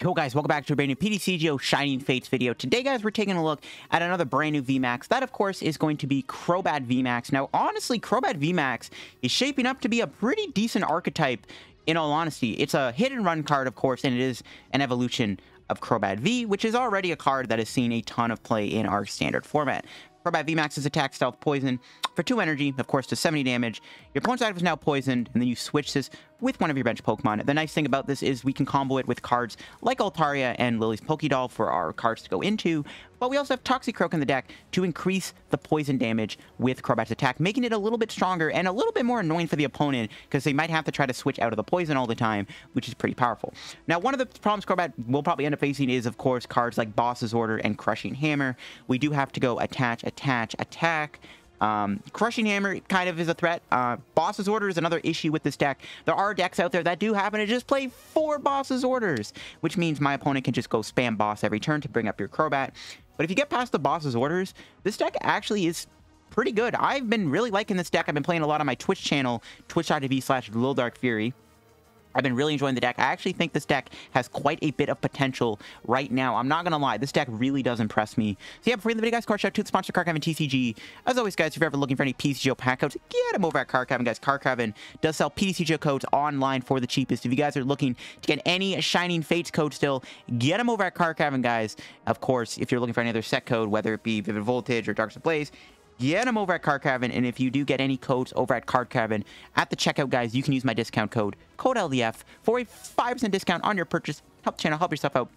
Yo guys, welcome back to a brand new PTCGO Shining Fates video. Today guys, we're taking a look at another brand new VMAX. That of course is going to be Crobat VMAX. Now honestly, Crobat VMAX is shaping up to be a pretty decent archetype in all honesty. It's a hit and run card of course, and it is an evolution of Crobat V, which is already a card that has seen a ton of play in our standard format. Crobat VMAX's attack, stealth, poison for 2 energy, of course, to 70 damage. Your opponent's item is now poisoned, and then you switch this with one of your bench Pokemon. The nice thing about this is we can combo it with cards like Altaria and Lillie's Pokédoll for our cards to go into, but we also have Toxicroak in the deck to increase the poison damage with Crobat's attack, making it a little bit stronger and a little bit more annoying for the opponent because they might have to try to switch out of the poison all the time, which is pretty powerful. Now, one of the problems Crobat will probably end up facing is, of course, cards like Boss's Order and Crushing Hammer. We do have to go attach, attach, attack. Crushing Hammer kind of is a threat. Boss's Order is another issue with this deck. There are decks out there that do happen to just play 4 Boss's Orders, which means my opponent can just go spam Boss every turn to bring up your Crobat. But if you get past the Boss's Orders, this deck actually is pretty good. I've been really liking this deck. I've been playing a lot on my Twitch channel, twitch.tv/LittleDarkFury. I've been really enjoying the deck. I actually think this deck has quite a bit of potential right now. I'm not going to lie. This deck really does impress me. So yeah, before we end the video, guys, card shout out to the sponsor, Card Cavern TCG. As always, guys, if you're ever looking for any PTCGO pack codes, get them over at Card Cavern, guys. Card Cavern does sell PTCGO codes online for the cheapest. If you guys are looking to get any Shining Fates code still, get them over at Card Cavern, guys. Of course, if you're looking for any other set code, whether it be Vivid Voltage or Dark Blaze, get them over at Card Cavern, and if you do get any codes over at Card Cavern at the checkout, guys, you can use my discount code LDF for a 5% discount on your purchase. Help the channel, help yourself out.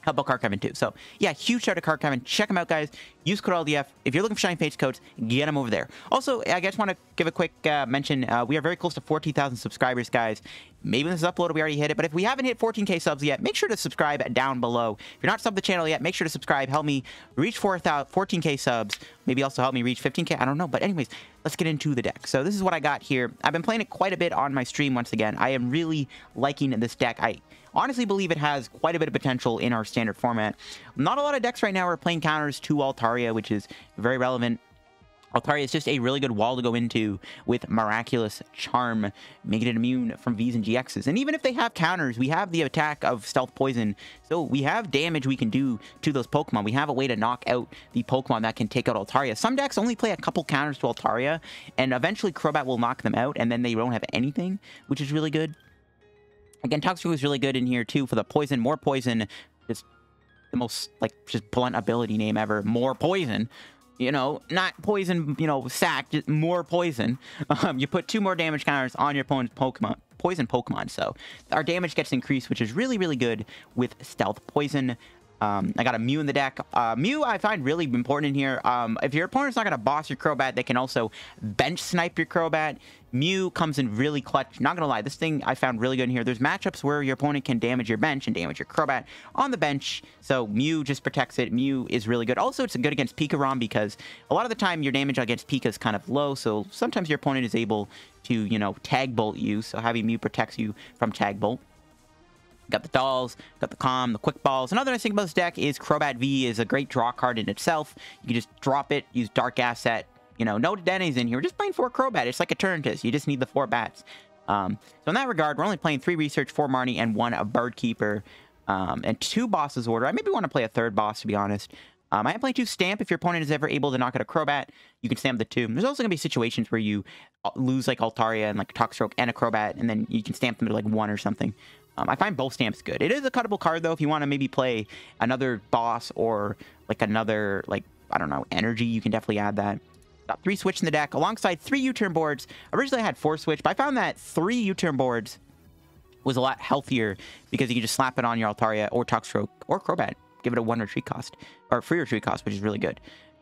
Help out Card Cavern too. So yeah, huge shout out to Card Cavern. Check them out, guys. Use code LDF. If you're looking for Shining Fates codes, get them over there. Also, I just want to give a quick mention. We are very close to 14,000 subscribers, guys. Maybe when this is uploaded, we already hit it. But if we haven't hit 14K subs yet, make sure to subscribe down below. If you're not subbed to the channel yet, make sure to subscribe. Help me reach 14K subs. Maybe also help me reach 15K. I don't know. But anyways, let's get into the deck. So this is what I got here. I've been playing it quite a bit on my stream once again. I am really liking this deck. I honestly believe it has quite a bit of potential in our standard format. Not a lot of decks right now are playing counters to Altaria, which is very relevant. Altaria is just a really good wall to go into with Miraculous Charm, making it immune from Vs and GXs. And even if they have counters, we have the attack of Stealth Poison, so we have damage we can do to those Pokemon. We have a way to knock out the Pokemon that can take out Altaria. Some decks only play a couple counters to Altaria, and eventually Crobat will knock them out, and then they don't have anything, which is really good. Again, Toxicroak is really good in here, too, for the poison. More poison. Just the most, like, just blunt ability name ever. More poison. You know, not poison, you know, sack, just more poison. You put 2 more damage counters on your opponent's Pokemon, poison Pokemon. So our damage gets increased, which is really, really good with Stealth Poison. I got a Mew in the deck. Mew I find really important in here. If your opponent's not going to boss your Crobat, they can also bench snipe your Crobat. Mew comes in really clutch. Not going to lie, this thing I found really good in here. There's matchups where your opponent can damage your bench and damage your Crobat on the bench. So Mew just protects it. Mew is really good. Also, it's good against Pika-Rom because a lot of the time your damage against Pika is kind of low. So sometimes your opponent is able to, you know, Tag Bolt you. So having Mew protects you from Tag Bolt. Got the Dolls, got the Calm, the Quick Balls. Another nice thing about this deck is Crobat V is a great draw card in itself. You can just drop it, use Dark Asset. You know, no Denny's in here. We're just playing 4 Crobat. It's like a Eternatus. You just need the 4 bats. So in that regard, we're only playing 3 Research, 4 Marnie, and 1 Bird Keeper, and 2 Boss's Order. I maybe want to play a 3rd boss, to be honest. I am playing 2 Stamp. If your opponent is ever able to knock out a Crobat, you can stamp the 2. There's also going to be situations where you lose, like, Altaria and, like, Toxicroak and a Crobat, and then you can stamp them to, like, 1 or something. I find both stamps good. It is a cuttable card, though. If you want to maybe play another boss or, like, another, like, I don't know, energy, you can definitely add that. Got 3 Switch in the deck, alongside 3 U-Turn boards. Originally, I had 4 Switch, but I found that 3 U-Turn boards was a lot healthier because you can just slap it on your Altaria or Toxicroak or Crobat. Give it a 1 retreat cost, or free retreat cost, which is really good.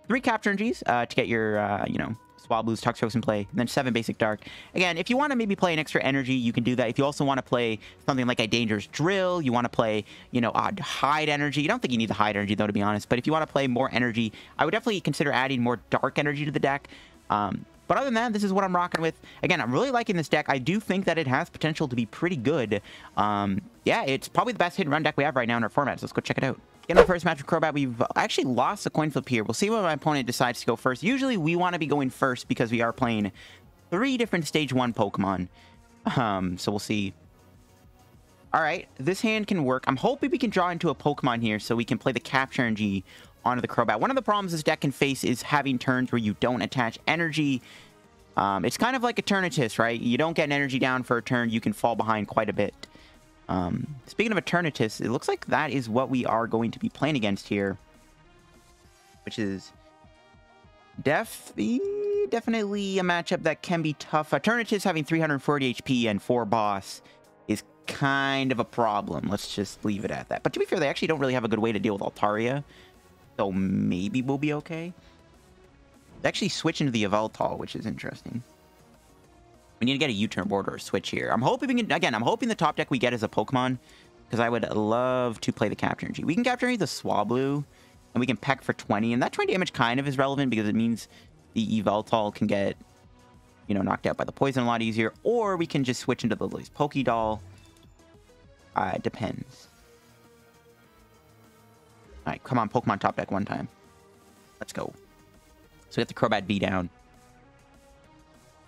3 Capture Energies to get your, you know, Swablu's Toxicroaks in play, and then 7 Basic Dark. Again, if you want to maybe play an extra energy, you can do that. If you also want to play something like a Dangerous Drill, you want to play, you know, Hide Energy. You don't think you need the Hide Energy, though, to be honest. But if you want to play more energy, I would definitely consider adding more Dark Energy to the deck. But other than that, this is what I'm rocking with. Again, I'm really liking this deck. I do think that it has potential to be pretty good. Yeah, it's probably the best hit and run deck we have right now in our format, so let's go check it out. In our first match with Crobat, we've actually lost a coin flip here. We'll see what my opponent decides to go first. Usually, we want to be going first because we are playing 3 different Stage 1 Pokemon. So we'll see All right, this hand can work. I'm hoping we can draw into a Pokemon here so we can play the Capture Energy onto the Crobat. One of the problems this deck can face is having turns where you don't attach energy. It's kind of like Eternatus, right? You don't get an energy down for a turn, you can fall behind quite a bit. Speaking of Eternatus, it looks like that is what we are going to be playing against here, which is definitely a matchup that can be tough. Eternatus having 340 HP and 4 boss is kind of a problem. Let's just leave it at that. But to be fair, they actually don't really have a good way to deal with Altaria, so maybe we'll be okay. They actually switch into the Yveltal, which is interesting. We need to get a U-Turn Board or a switch here. I'm hoping we can, again, I'm hoping the top deck we get is a Pokemon, because I would love to play the Capture Energy. We can Capture Energy the Swablu, and we can Peck for 20, and that 20 damage kind of is relevant because it means the Yveltal can get, you know, knocked out by the poison a lot easier, or we can just switch into the Lillie's Pokédoll. It depends. Alright, come on, Pokemon top deck one time. Let's go. So we get the Crobat V down.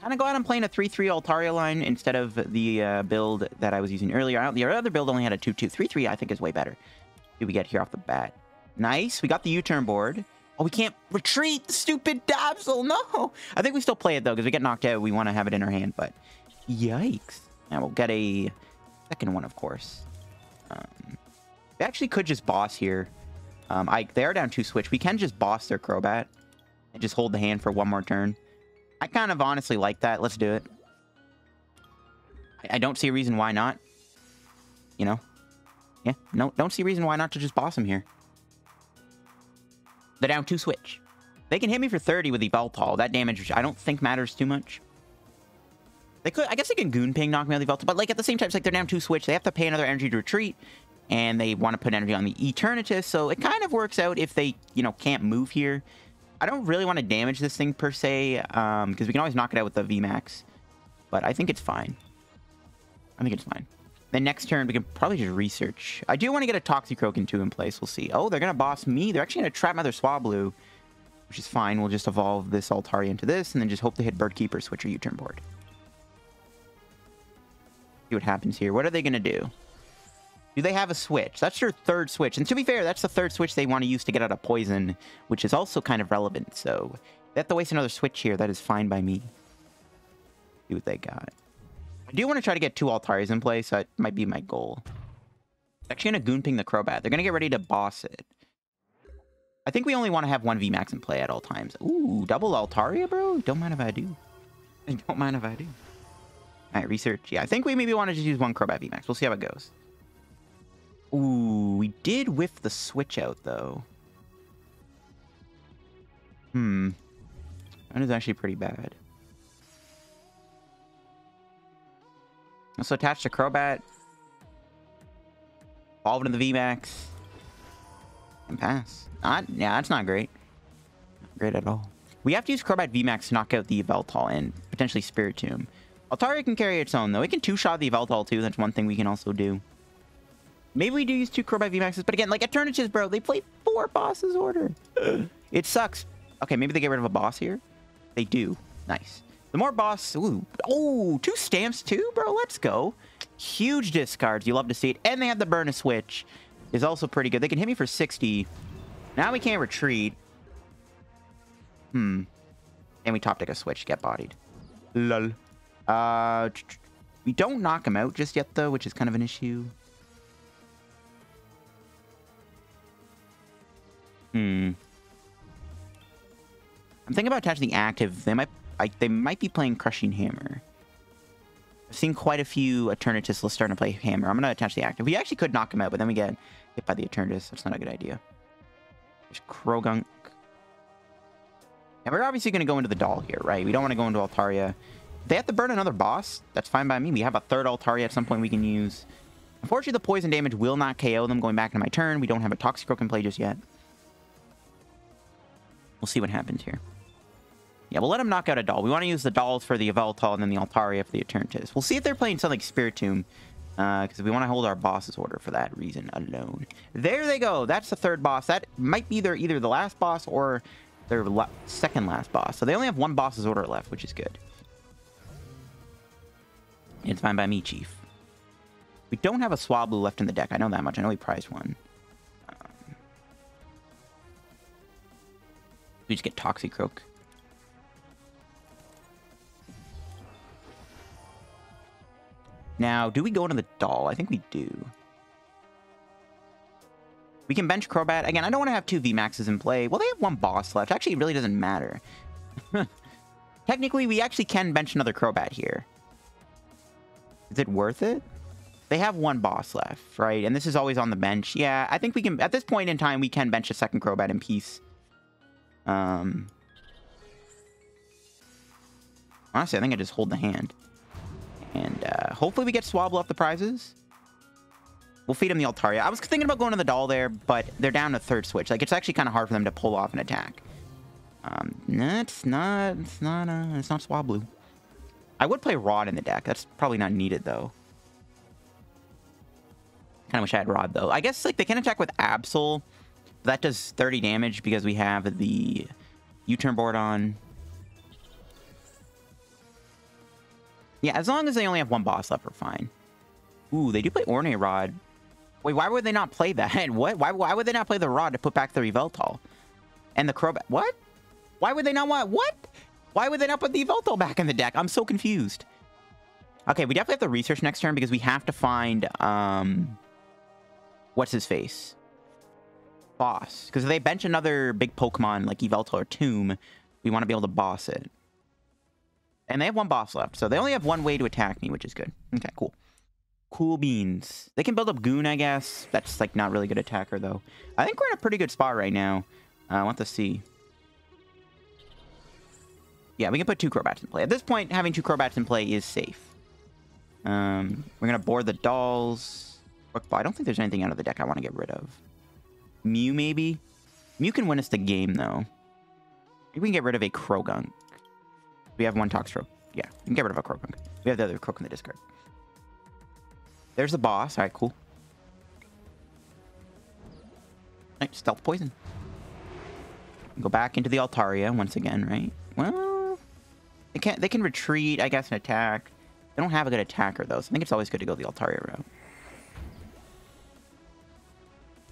Kind of glad I'm playing a 3-3 Altaria line instead of the build that I was using earlier. The other build only had a 2-2. 3-3 I think is way better. What do we get here off the bat? Nice. We got the U-Turn Board. Oh, we can't retreat, stupid Dabsel. No. I think we still play it, though, because we get knocked out. We want to have it in our hand, but yikes. Now we'll get a second one, of course. They actually could just boss here. They are down 2 switch. We can just boss their Crobat and just hold the hand for one more turn. I kind of honestly like that. Let's do it. I don't see a reason why not. You know? Yeah, no, don't see a reason why not to just boss them here. They're down 2 switch. They can hit me for 30 with the Yveltal. That damage, which I don't think matters too much. They could, I guess they can Goon Ping, knock me out of the Yveltal, but like at the same time, it's like they're down 2 switch. They have to pay another energy to retreat, and they want to put energy on the Eternatus, so it kind of works out if they, you know, can't move here. I don't really want to damage this thing per se, because we can always knock it out with the VMAX, but I think it's fine. I think it's fine. Then next turn, we can probably just research. I do want to get a Toxicroak in 2 in place. We'll see. Oh, they're going to boss me. They're actually going to trap my other Swablu, which is fine. We'll just evolve this Altaria into this, and then just hope to hit Bird Keeper, switch or U-Turn Board. See what happens here. What are they going to do? Do they have a switch? That's their 3rd switch. And to be fair, that's the 3rd switch they want to use to get out of poison, which is also kind of relevant. So they have to waste another switch here. That is fine by me. See what they got. I do want to try to get 2 Altarias in place. So that might be my goal. Actually going to Goon Ping the Crobat. They're going to get ready to boss it. I think we only want to have 1 VMAX in play at all times. Ooh, double Altaria, bro? Don't mind if I do. Don't mind if I do. All right, research. Yeah, I think we maybe want to just use 1 Crobat VMAX. We'll see how it goes. Ooh, we did whiff the switch out, though. That is actually pretty bad. Also attach the Crobat. Evolve into the VMAX. And pass. Yeah, that's not great. Not great at all. We have to use Crobat VMAX to knock out the Yveltal and potentially Spiritomb. Altaria can carry its own, though. It can 2-shot the Yveltal, too. That's one thing we can also do. Maybe we do use 2 Crobat VMAXs, but again, like Eternatus, bro, they play 4 bosses order. It sucks. Okay, maybe they get rid of a boss here. They do. Nice. The more boss... Ooh. Oh, 2 stamps too, bro. Let's go. Huge discards. You love to see it. And they have the burn a switch. Is also pretty good. They can hit me for 60. Now we can't retreat. And we top deck a switch. Get bodied. Lol. We don't knock him out just yet, though, which is kind of an issue. I'm thinking about attaching the active. They might be playing Crushing Hammer. I've seen quite a few Eternatus starting to play Hammer. I'm going to attach the active. We actually could knock him out, but then we get hit by the Eternatus. That's not a good idea. There's Croagunk. And we're obviously going to go into the doll here, right? We don't want to go into Altaria. If they have to burn another boss, that's fine by me. We have a 3rd Altaria at some point we can use. Unfortunately, the poison damage will not KO them going back into my turn. We don't have a Toxicroak in play just yet. We'll see what happens here. Yeah, we'll let him knock out a doll. We want to use the dolls for the Yveltal and then the Altaria for the Eternatus. We'll see if they're playing something like Spiritomb, because we want to hold our boss's order for that reason alone. There they go. That's the 3rd boss. That might be either the last boss or their 2nd last boss. So they only have 1 boss's order left, which is good. It's fine by me, Chief. We don't have a Swablu left in the deck. I know that much. I know we prized one. We just get Toxicroak. Now, do we go into the doll? I think we do. We can bench Crobat. Again, I don't want to have 2 VMAXs in play. Well, they have 1 boss left. Actually, it really doesn't matter. Technically, we actually can bench another Crobat here. Is it worth it? They have 1 boss left, right? And this is always on the bench. Yeah, I think we can... At this point in time, we can bench a second Crobat in peace. Honestly, I think I just hold the hand. And hopefully we get Swablu up the prizes. We'll feed him the Altaria. I was thinking about going to the doll there, but they're down to 3rd switch. Like, it's actually kind of hard for them to pull off an attack. No, it's not Swablu. I would play Rod in the deck. That's probably not needed, though. Kind of wish I had Rod, though. I guess, like, they can attack with Absol. That does 30 damage because we have the U-Turn Board on. Yeah, as long as they only have 1 boss left, we're fine. Ooh, they do play Ornate Rod. Wait, why would they not play that? What? Why would they not play the Rod to put back the Reveltal? And the Crobat... What? Why would they not want... What? Why would they not put the Reveltal back in the deck? I'm so confused. Okay, we definitely have to research next turn because we have to find... What's his face? Boss. Because if they bench another big Pokemon like Yveltal or Tomb, we want to be able to boss it. And they have 1 boss left, so they only have 1 way to attack me, which is good. Okay, cool. Cool beans. They can build up Goon, I guess. That's, like, not really good attacker, though. I think we're in a pretty good spot right now. I want to see. Yeah, we can put 2 Crobats in play. At this point, having 2 Crobats in play is safe. We're going to board the dolls. I don't think there's anything out of the deck I want to get rid of. Mew, maybe? Mew can win us the game, though. Maybe we can get rid of a Croagunk. We have 1 Toxicroak. Yeah, we can get rid of a Croagunk. We have the other Croak in the discard. There's the boss. All right, cool. All right, Stealth Poison. Go back into the Altaria once again, right? Well, they can retreat, I guess, and attack. They don't have a good attacker, though, so I think it's always good to go the Altaria route.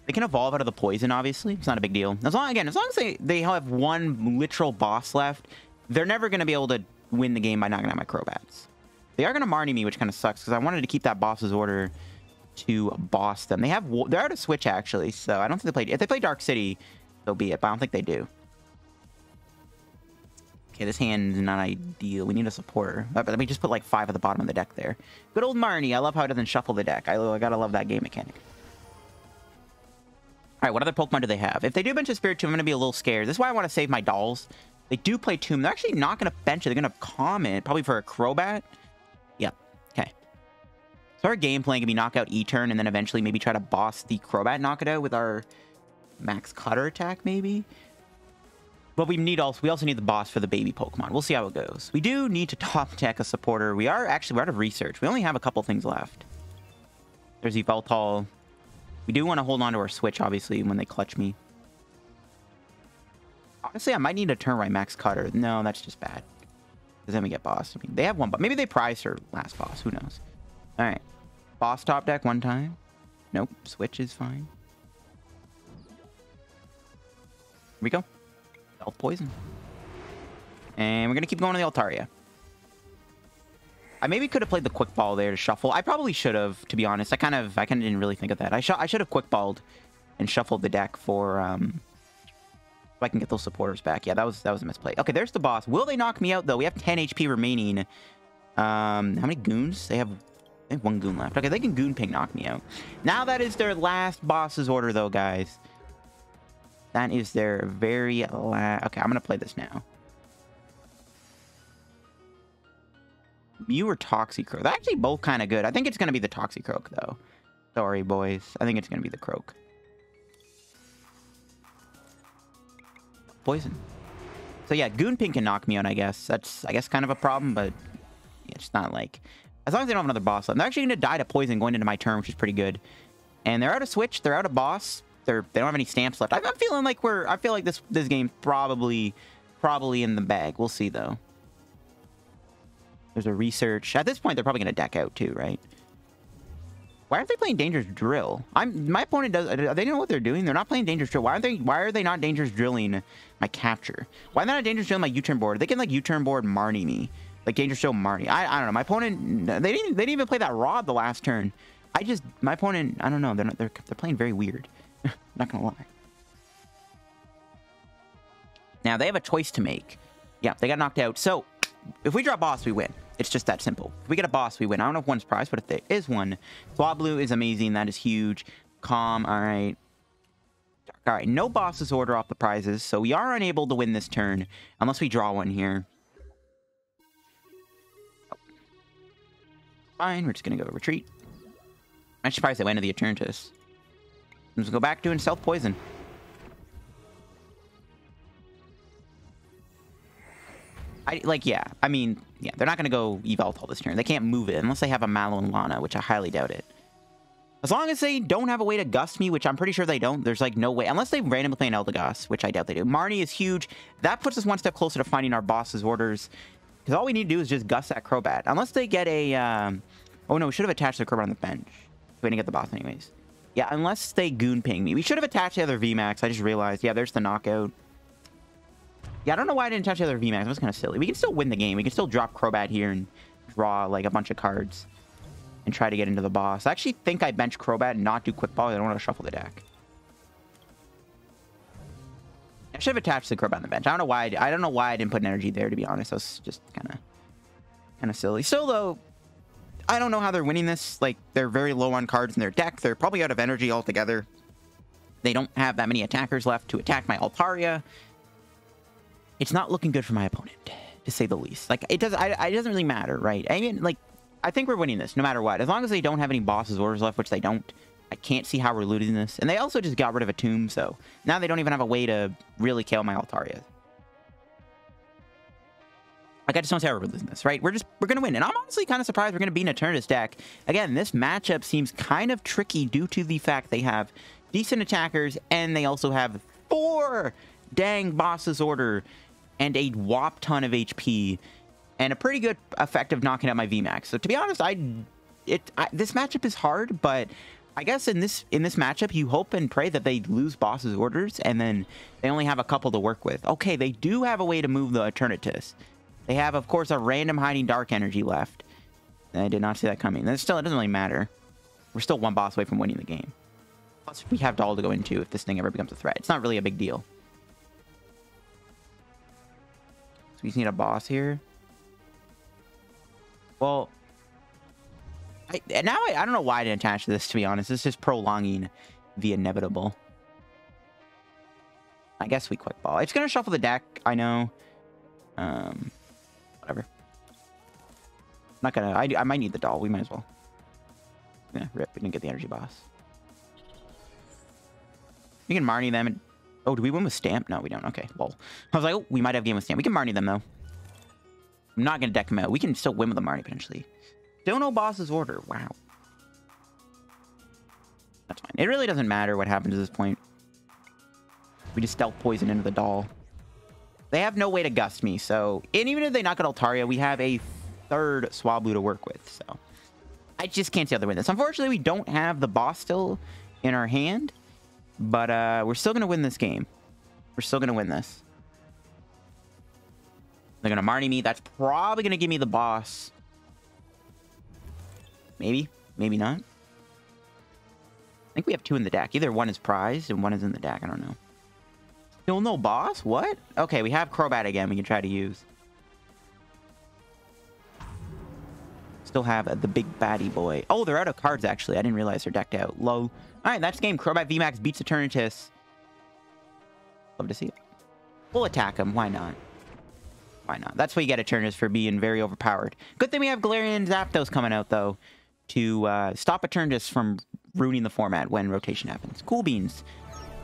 They can evolve out of the poison, obviously. It's not a big deal. As long as they have 1 literal boss left, they're never going to be able to win the game by knocking out my Crobats. They are going to Marnie me, which kind of sucks, because I wanted to keep that boss's order to boss them. They're out of switch, actually, so I don't think they played... If they play Dark City, so be it, but I don't think they do. Okay, this hand is not ideal. We need a supporter. Let me just put, like, 5 at the bottom of the deck there. Good old Marnie. I love how it doesn't shuffle the deck. I gotta love that game mechanic. Alright, what other Pokemon do they have? If they do bench a Spiritomb, I'm going to be a little scared. This is why I want to save my dolls. They do play Tomb. They're actually not going to bench it. They're going to comment, probably for a Crobat. Yep. Okay. So our game plan can be knock out E-Turn and then eventually maybe try to boss the Crobat, knock it out with our Max Cutter attack, maybe. But we also need the boss for the baby Pokemon. We'll see how it goes. We do need to top deck a supporter. We're out of research. We only have a couple things left. There's Yveltal. We do want to hold on to our switch, obviously, when they clutch me. Honestly, I might need a turn right Max Cutter. No, that's just bad. Because then we get boss. I mean, they have 1, but maybe they prized her last boss. Who knows? All right. Boss top deck 1 time. Nope. Switch is fine. Here we go. Stealth Poison. And we're going to keep going to the Altaria. I maybe could have played the Quick Ball there to shuffle. I probably should have, to be honest. I kind of didn't really think of that. I should have Quick Balled and shuffled the deck for so I can get those supporters back. Yeah, that was a misplay. Okay, there's the boss. Will they knock me out though? We have 10 HP remaining. How many goons? They have 1 goon left. Okay, they can Goon Ping knock me out. Now that is their last boss's order though, guys. That is their very last. Okay, I'm gonna play this now. Mew or Toxicroak? They're actually both kind of good. I think it's going to be the Toxicroak, though. Sorry, boys. I think it's going to be the Croak. Poison. So, yeah, Goon Ping can knock me out, I guess. That's, I guess, kind of a problem, but yeah, it's not like... As long as they don't have another boss left. They're actually going to die to poison going into my turn, which is pretty good. And they're out of switch. They're out of boss. They don't have any stamps left. I'm feeling like I feel like this game's probably in the bag. We'll see, though. There's a research. At this point, they're probably going to deck out too, right? Why aren't they playing Dangerous Drill? My opponent does. They know what they're doing. They're not playing Dangerous Drill. Why are they not Dangerous Drilling my Capture? Why not Dangerous Drilling my U-Turn Board? They can like U-Turn Board Marnie me, like Dangerous Drill Marnie. I don't know. My opponent, they didn't even play that Rod the last turn. My opponent, I don't know. They're playing very weird. Not gonna lie. Now they have a choice to make. Yeah, they got knocked out. So if we draw boss, we win. It's just that simple. If we get a boss, we win. I don't know if one's prize, but if there is one, Swablu is amazing. That is huge. Calm. All right. All right. No boss's order off the prizes, so we are unable to win this turn unless we draw one here. Oh. Fine. We're just gonna go retreat. I'm surprised they went to the Eternatus. Let's go back doing Stealth Poison. Yeah, they're not going to go Evolve all this turn. They can't move it unless they have a Mallow and Lana, which I highly doubt it. As long as they don't have a way to Gust me, which I'm pretty sure they don't, there's like no way. Unless they randomly play an Eldegoss, which I doubt they do. Marnie is huge. That puts us one step closer to finding our boss's orders. Because all we need to do is just Gust that Crobat. Unless they get a... Oh no, we should have attached the Crobat on the bench. We didn't get the boss anyways. Yeah, unless they Goon Ping me. We should have attached the other VMAX. I just realized. Yeah, there's the knockout. Yeah, I don't know why I didn't touch the other VMAX. That was kind of silly. We can still win the game. We can still drop Crobat here and draw like a bunch of cards and try to get into the boss. I actually think I bench Crobat and not do Quick Ball. I don't want to shuffle the deck. I should have attached the Crobat on the bench. I don't know why I didn't put an energy there, to be honest. That was just kind of silly. Still though, I don't know how they're winning this. Like, they're very low on cards in their deck. They're probably out of energy altogether. They don't have that many attackers left to attack my Altaria. It's not looking good for my opponent, to say the least. Like, it doesn't really matter, right? I mean, like, I think we're winning this no matter what. As long as they don't have any boss's orders left, which they don't, I can't see how we're losing this. And they also just got rid of a tomb, so now they don't even have a way to really kill my Altaria. Like, I just don't see how we're losing this, right? We're going to win. And I'm honestly kind of surprised we're going to beat an Eternatus deck. Again, this matchup seems kind of tricky due to the fact they have decent attackers and they also have 4 dang boss's order and a whop ton of HP, and a pretty good effect of knocking out my VMAX. So to be honest, this matchup is hard, but I guess in this matchup, you hope and pray that they lose boss's orders, and then they only have a couple to work with. Okay, they do have a way to move the Eternatus. They have, of course, a random hiding Dark Energy left. I did not see that coming. It doesn't really matter. We're still one boss away from winning the game. Plus, we have Doll to go into if this thing ever becomes a threat. It's not really a big deal. So we just need a boss here. Well, I don't know why I didn't attach this, to be honest. It's just prolonging the inevitable. I guess we Quick Ball. It's going to shuffle the deck, I know. Whatever. I'm not going to... I might need the doll. We might as well. Yeah, rip. We didn't get the energy boss. We can Marnie them and... Oh, do we win with Stamp? No, we don't. Okay, well. I was like, oh, we might have game with Stamp. We can Marnie them, though. I'm not going to deck them out. We can still win with a Marnie, potentially. Still no boss's order. Wow. That's fine. It really doesn't matter what happens at this point. We just Stealth Poison into the doll. They have no way to Gust me, so... And even if they knock out Altaria, we have a 3rd Swablu to work with, so... I just can't see how they win this. Unfortunately, we don't have the boss still in our hand. But we're still going to win this game. We're still going to win this. They're going to Marnie me. That's probably going to give me the boss. Maybe. Maybe not. I think we have 2 in the deck. Either one is prized and one is in the deck. I don't know. Still no boss? What? Okay, we have Crobat again we can try to use. Still have the big baddie boy. Oh, they're out of cards, actually. I didn't realize they're decked out. Low. All right, that's game. Crobat VMAX beats Eternatus. Love to see it. We'll attack him. Why not? Why not? That's what you get Eternatus for being very overpowered. Good thing we have Galarian Zapdos coming out, though, to stop Eternatus from ruining the format when rotation happens. Cool beans.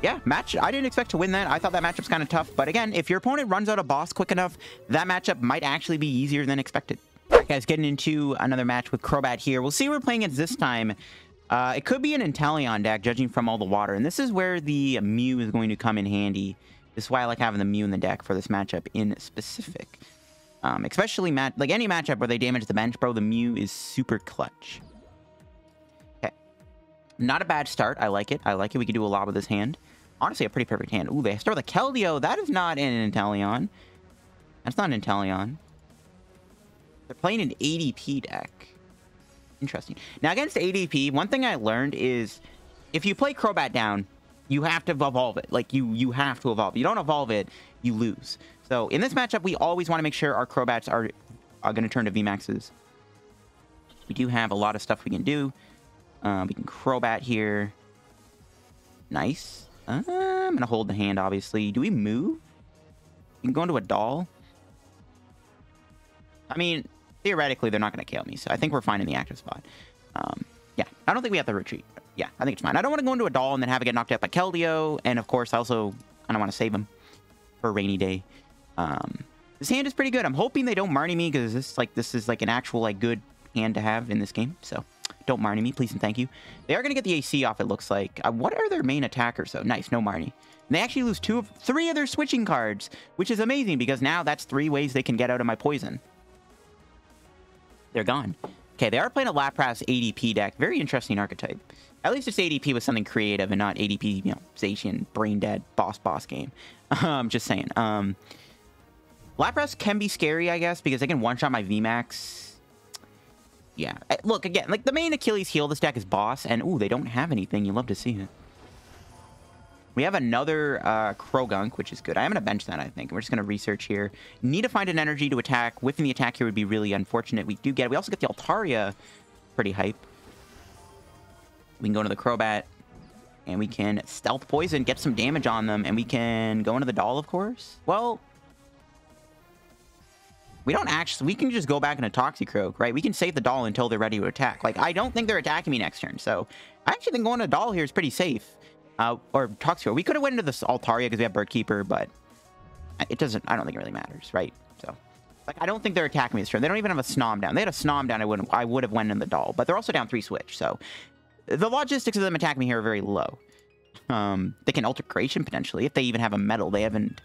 Yeah, match. I didn't expect to win that. I thought that matchup's kind of tough. But again, if your opponent runs out of boss quick enough, that matchup might actually be easier than expected. All right, guys, getting into another match with Crobat here. We'll see what we're playing against this time. It could be an Inteleon deck, judging from all the water. And this is where the Mew is going to come in handy. This is why I like having the Mew in the deck for this matchup in specific. Especially, like any matchup where they damage the bench, bro, the Mew is super clutch. Okay. Not a bad start. I like it. I like it. We could do a lot with this hand. Honestly, a pretty perfect hand. Ooh, they start with a Keldeo. That is not an Inteleon. That's not an Inteleon. They're playing an ADP deck. Interesting. Now, against ADP, one thing I learned is if you play Crobat down, you have to evolve it. Like, you have to evolve. You don't evolve it, you lose. So, in this matchup, we always want to make sure our Crobats are going to turn to VMAXs. We do have a lot of stuff we can do. We can Crobat here. Nice. I'm going to hold the hand, obviously. Do we move? We can go into a doll. I mean, theoretically, they're not going to kill me, so I think we're fine in the active spot. Yeah, I don't think we have to retreat. Yeah, I think it's fine. I don't want to go into a doll and then have it get knocked out by Keldeo, and of course, I also kind of want to save him for a rainy day. This hand is pretty good. I'm hoping they don't Marnie me, because this is like an actual like good hand to have in this game, so don't Marnie me, please and thank you. They are going to get the AC off, it looks like. What are their main attackers, though? Nice, no Marnie. And they actually lose 3 of their switching cards, which is amazing, because now that's 3 ways they can get out of my poison. They're gone. Okay, they are playing a Lapras ADP deck. Very interesting archetype. At least it's ADP with something creative and not ADP, you know, Zacian, brain dead, boss game. Just saying. Lapras can be scary, I guess, because they can one-shot my VMAX. Yeah. Look, again, like, the main Achilles heel of this deck is boss, and, ooh, they don't have anything. You love to see it. We have another Croagunk, which is good. I am going to bench that, I think. We're just going to research here. Need to find an energy to attack. Whiffing the attack here would be really unfortunate. We do get it. We also get the Altaria. Pretty hype. We can go into the Crobat. And we can Stealth Poison, get some damage on them. And we can go into the doll, of course. Well, we don't actually... We can just go back into Toxicroak, right? We can save the doll until they're ready to attack. Like, I don't think they're attacking me next turn. So, I actually think going to doll here is pretty safe. Or Toxicroak. We could have went into this Altaria because we have Bird Keeper, but it doesn't... I don't think it really matters, right? So, like, I don't think they're attacking me this turn. They don't even have a Snom down. They had a Snom down, I would have went in the doll. But they're also down 3 switch, so... The logistics of them attacking me here are very low. They can Alter Creation, potentially, if they even have a metal. They haven't...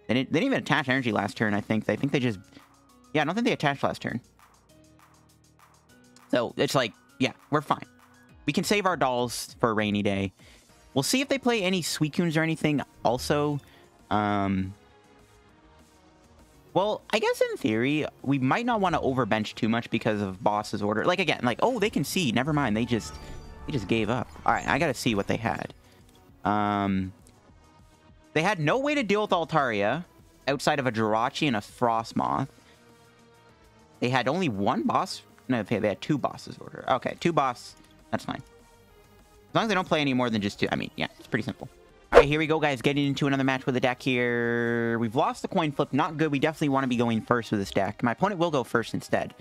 They didn't even attach energy last turn, I think. I think they just... Yeah, I don't think they attached last turn. So, it's like... Yeah, we're fine. We can save our dolls for a rainy day. We'll see if they play any Suicunes or anything also. Well, I guess in theory, we might not want to overbench too much because of boss's order. Like, again, like, oh, they can see. Never mind. They just gave up. All right, I got to see what they had. They had no way to deal with Altaria outside of a Jirachi and a Frostmoth. They had only one boss. No, they had 2 bosses order. Okay, 2 boss. That's fine. As long as they don't play any more than just 2. I mean, yeah, it's pretty simple. All right, here we go, guys. Getting into another match with the deck here. We've lost the coin flip. Not good. We definitely want to be going first with this deck. My opponent will go first instead.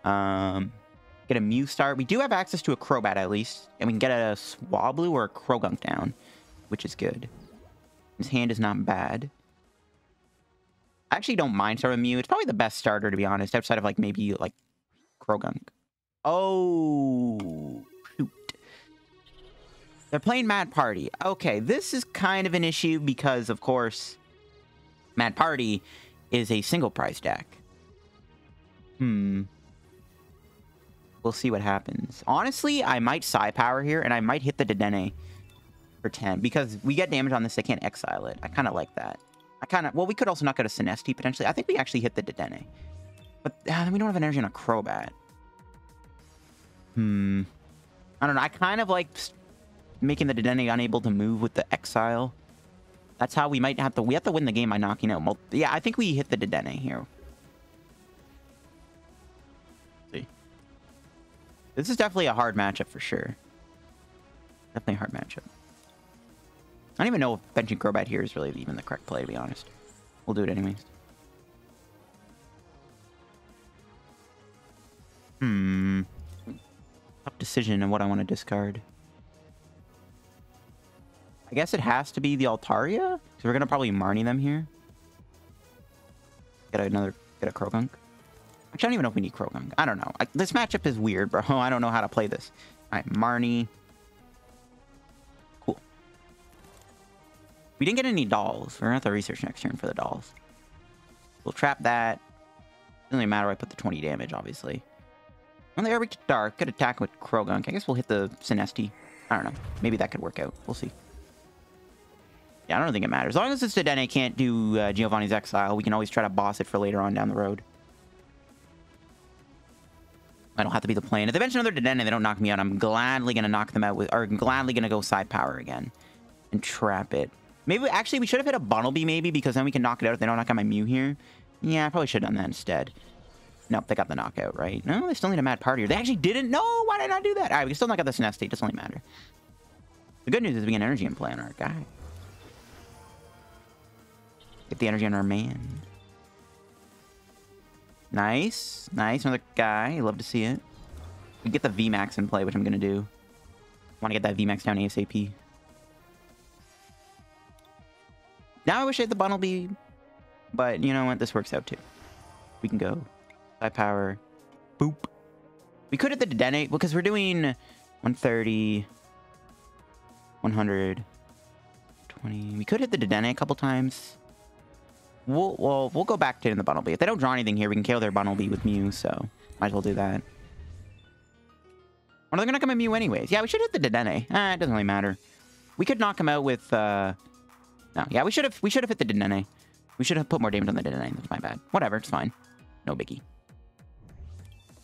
Get a Mew start. We do have access to a Crobat, at least. And we can get a Swablu or a Croagunk down, which is good. His hand is not bad. I actually don't mind starting with Mew. It's probably the best starter, to be honest, outside of, like, maybe, like, Croagunk. Oh... They're playing Mad Party. Okay, this is kind of an issue because, of course, Mad Party is a single prize deck. We'll see what happens. Honestly, I might Psy Power here, and I might hit the Dedenne for 10. Because we get damage on this, they can't exile it. I kind of like that. Well, we could also knock out a Sinesthe, potentially. I think we actually hit the Dedenne. But then we don't have an energy on a Crobat. I don't know. I kind of like... making the Dedenne unable to move with the Exile. That's how we might have to... We have to win the game by knocking out... Yeah, I think we hit the Dedenne here. See. This is definitely a hard matchup for sure. Definitely a hard matchup. I don't even know if benching Crobat here is really even the correct play, to be honest. We'll do it anyways. Tough decision on what I want to discard. I guess it has to be the Altaria, because we're going to probably Marnie them here. Get a Croagunk. Actually, I don't even know if we need Croagunk. I don't know. This matchup is weird, bro. I don't know how to play this. All right, Marnie. Cool. We didn't get any dolls. We're going to have to research next turn for the dolls. We'll trap that. Doesn't really matter. I put the 20 damage, obviously. On the Air Weak to Dark, good attack with Croagunk. I guess we'll hit the Sinesthe. I don't know. Maybe that could work out. We'll see. Yeah, I don't think it matters. As long as this Dedenne can't do Giovanni's Exile, we can always try to boss it for later on down the road. I don't have to be the plan. If they bench another Dedenne and they don't knock me out, I'm gladly going to knock them out with... Or gladly going to go side power again. And trap it. Maybe... Actually, we should have hit a Bunnelby, maybe, because then we can knock it out if they don't knock out my Mew here. Yeah, I probably should have done that instead. Nope, they got the knockout, right? No, they still need a mad partier. They actually didn't. No, why did I not do that? All right, we can still knock out the Sinestate. It doesn't really matter. The good news is we get energy in play on our guy. Get the energy on our man. Nice. Nice. Another guy. Love to see it. We get the VMAX in play, which I'm going to do. Want to get that VMAX down ASAP. Now I wish I had the Bunnelby. But you know what? This works out too. We can go. High power. Boop. We could hit the Dedenne because we're doing 130. 100. 20. We could hit the Dedenne a couple times. We'll go back to it in the Bunnelby. If they don't draw anything here, we can KO their Bunnelby with Mew, so might as well do that. Or they're gonna come at Mew anyways. Yeah, we should hit the Dedenne. It doesn't really matter. We could knock him out with no. Yeah, we should have hit the Dedenne. We should have put more damage on the Dedenne. That's my bad. Whatever, it's fine. No biggie.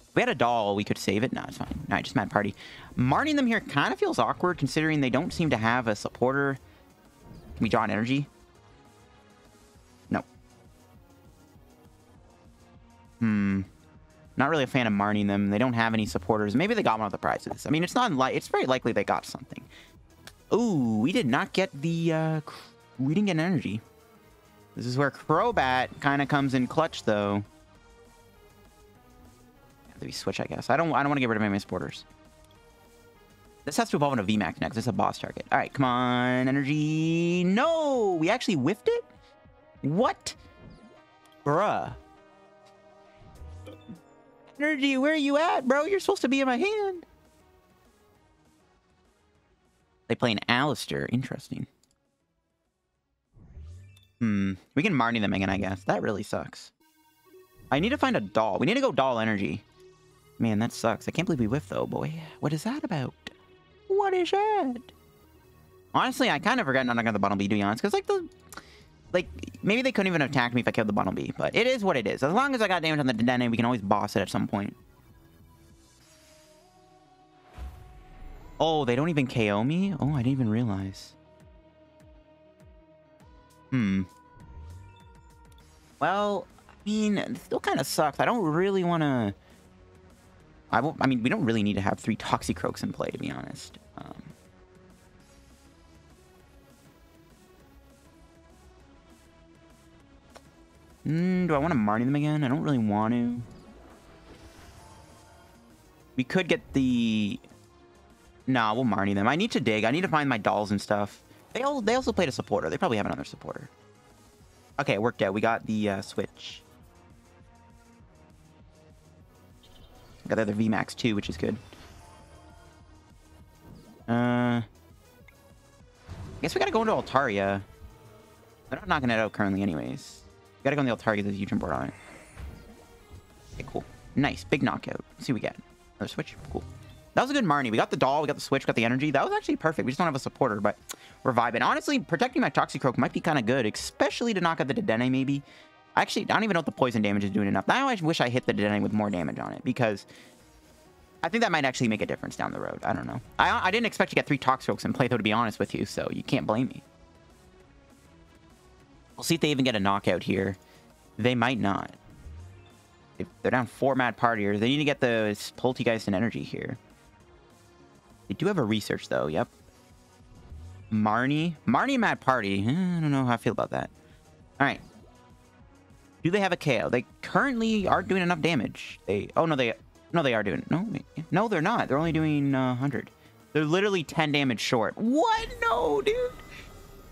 If we had a doll, we could save it. No, it's fine. Alright, just mad party. Marning them here kind of feels awkward considering they don't seem to have a supporter. Can we draw an energy? No. Not really a fan of Marning them. They don't have any supporters. Maybe they got one of the prizes. I mean, it's very likely they got something. Ooh, we did not get the we didn't get an energy. This is where Crobat kind of comes in clutch though. Have to be switch, I guess. I don't want to get rid of any of my supporters. This has to evolve into VMAX next. This is a boss target. All right, come on, energy. No, we actually whiffed it? What? Bruh. Energy, where are you at, bro? You're supposed to be in my hand. They play an Alistair. Interesting. We can Marnie them again, I guess. That really sucks. I need to find a doll. We need to go doll energy. Man, that sucks. I can't believe we whiffed, though, boy. What is that about? What is that? Honestly, I kind of forgot not to get the Bunnelby, to be honest. Because, maybe they couldn't even have attacked me if I killed the Bunnelby. But it is what it is. As long as I got damage on the Dedenne, we can always boss it at some point. Oh, they don't even KO me? Oh, I didn't even realize. Well, I mean, it still kind of sucks. I don't really want to... I mean, we don't really need to have 3 Toxicroaks in play, to be honest. Do I want to Marnie them again? I don't really want to. We could get the... Nah, we'll Marnie them. I need to dig. I need to find my dolls and stuff. They also played a supporter. They probably have another supporter. Okay, it worked out. We got the switch. Got the other VMAX too, which is good. I guess we gotta go into Altaria. They're not knocking it out currently anyways. We gotta go in the Altaria, there's a U-Turn Board on it. Okay, cool. Nice. Big knockout. Let's see what we get. Another switch. Cool. That was a good Marnie. We got the doll, we got the switch, got the energy. That was actually perfect. We just don't have a supporter, but we're vibing. Honestly, protecting my Toxicroak might be kind of good, especially to knock out the Dedenne, maybe. Actually, I don't even know if the poison damage is doing enough. Now I wish I hit the Dedenne with more damage on it, because I think that might actually make a difference down the road. I don't know. I didn't expect to get 3 Toxicroaks in play, though, to be honest with you, so you can't blame me. We'll see if they even get a knockout here. They might not. If they're down 4 mad partiers, they need to get the Poltegeist and energy here. They do have a research, though. Yep. Marnie mad party. I don't know how I feel about that. All right. Do they have a KO? They currently aren't doing enough damage. They are doing. No, they're not. They're only doing 100. They're literally 10 damage short. What? No, dude.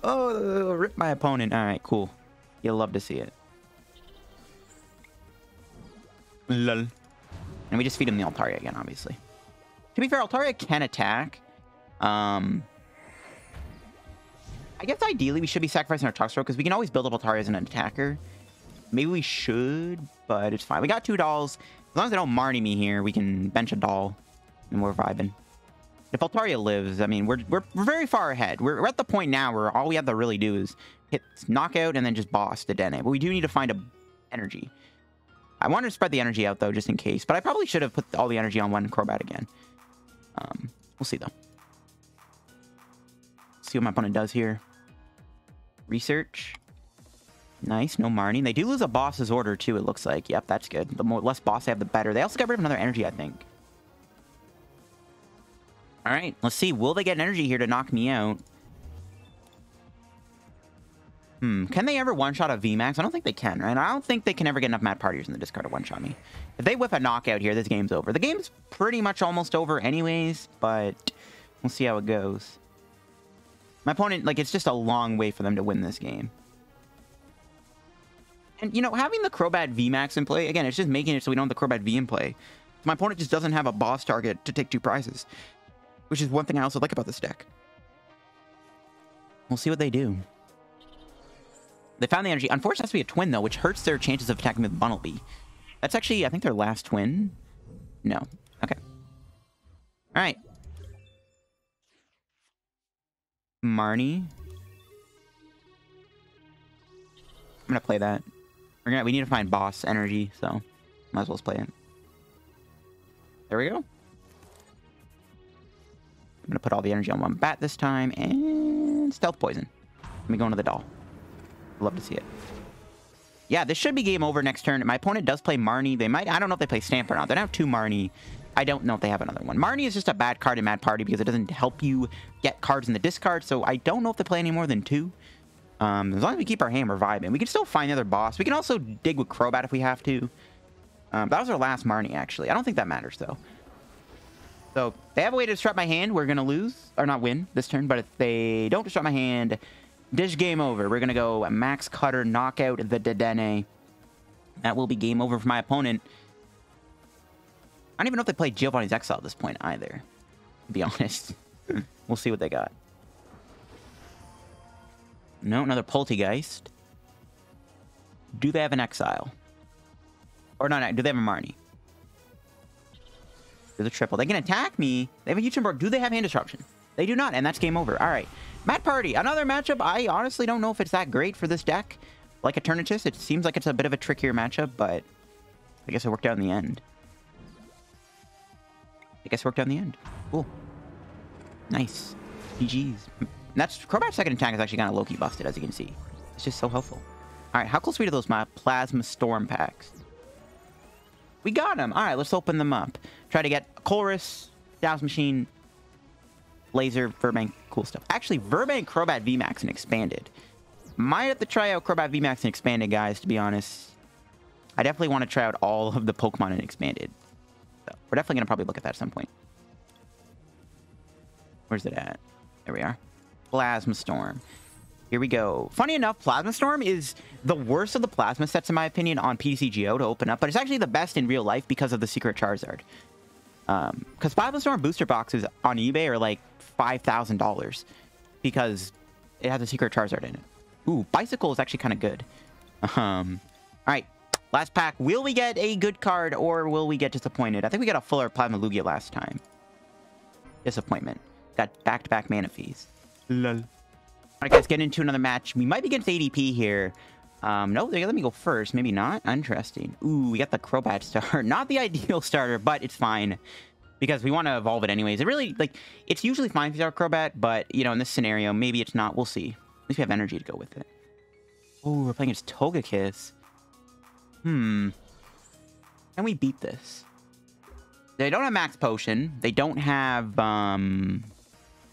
Oh, rip my opponent. All right, cool. You'll love to see it. Lol. And we just feed him the Altaria again, obviously. To be fair, Altaria can attack. I guess ideally we should be sacrificing our Toxicroak because we can always build up Altaria as an attacker. Maybe we should, but it's fine. We got 2 dolls. As long as they don't Marnie me here, we can bench a doll and we're vibing. If Altaria lives, I mean, we're very far ahead. We're at the point now where all we have to really do is hit knockout and then just boss the DAA. But we do need to find a energy. I wanted to spread the energy out, though, just in case. But I probably should have put all the energy on one Crobat again. We'll see, though. See what my opponent does here. Research. Nice, no Marnie. They do lose a boss's order, too, it looks like. Yep, that's good. The less boss they have, the better. They also got rid of another energy, I think. All right, let's see. Will they get an energy here to knock me out? Can they ever one-shot a VMAX? I don't think they can, right? I don't think they can ever get enough Mad Partiers in the discard to one-shot me. If they whip a knockout here, this game's over. The game's pretty much almost over anyways, but we'll see how it goes. My opponent, like, it's just a long way for them to win this game. And, you know, having the Crobat VMAX in play, again, it's just making it so we don't have the Crobat V in play. My opponent just doesn't have a boss target to take 2 prizes, which is one thing I also like about this deck. We'll see what they do. They found the energy. Unfortunately, it has to be a twin, though, which hurts their chances of attacking with Bunnelby. That's actually, I think, their last twin. No. Okay. All right. Marnie. I'm going to play that. We need to find boss energy, so might as well just play it. There we go. I'm going to put all the energy on one bat this time, and Stealth Poison. Let me go into the doll. Love to see it. Yeah, this should be game over next turn. My opponent does play Marnie. They might... I don't know if they play Stamp or not. They don't have 2 Marnie. I don't know if they have another one. Marnie is just a bad card in Mad Party because it doesn't help you get cards in the discard, so I don't know if they play any more than 2. As long as we keep our hand, we're vibing. We can still find the other boss. We can also dig with Crobat if we have to. That was our last Marnie, actually. I don't think that matters, though. So, they have a way to disrupt my hand. We're going to lose, or not win this turn, but if they don't disrupt my hand... Dish game over. We're going to go Max Cutter, knock out the DAA. That will be game over for my opponent. I don't even know if they play Giovanni's Exile at this point either, to be honest. We'll see what they got. No, another Poltegeist. Do they have an Exile? Or no, do they have a Marnie? There's a triple. They can attack me. They have a U-Turn Board. Do they have hand disruption? They do not, and that's game over. All right. Mad Party, another matchup. I honestly don't know if it's that great for this deck. Like Eternatus, it seems like it's a bit of a trickier matchup, but I guess it worked out in the end. Cool. Nice. GG's. That's Crobat's second attack is actually kind of low-key busted, as you can see. It's just so helpful. All right, how close are we to those Plasma Storm packs? We got them. All right, let's open them up. Try to get Colress, Douse Machine, Laser, Verbank, cool stuff. Actually, Verbank, Crobat VMAX, and Expanded. Might have to try out Crobat VMAX and Expanded, guys, to be honest. I definitely want to try out all of the Pokemon in Expanded. So, we're definitely going to probably look at that at some point. Where's it at? There we are. Plasma Storm. Here we go. Funny enough, Plasma Storm is the worst of the Plasma sets, in my opinion, on PTCGO to open up, but it's actually the best in real life because of the Secret Charizard. Because Plasma Storm booster boxes on eBay are like $5,000 because it has a Secret Charizard in it. Ooh, Bicycle is actually kind of good. All right, last pack. Will we get a good card or will we get disappointed? I think we got a fuller Plasma Lugia last time. Disappointment. Got back-to-back mana fees. Lol. All right, guys, getting into another match. We might be against ADP here. No, they let me go first. Maybe not. Interesting. Ooh, we got the Crobat starter. Not the ideal starter, but it's fine. Because we want to evolve it anyways. It really, like, it's usually fine if you start Crobat, but, you know, in this scenario, maybe it's not. We'll see. At least we have energy to go with it. Ooh, we're playing against Togekiss. Can we beat this? They don't have Max Potion. They don't have,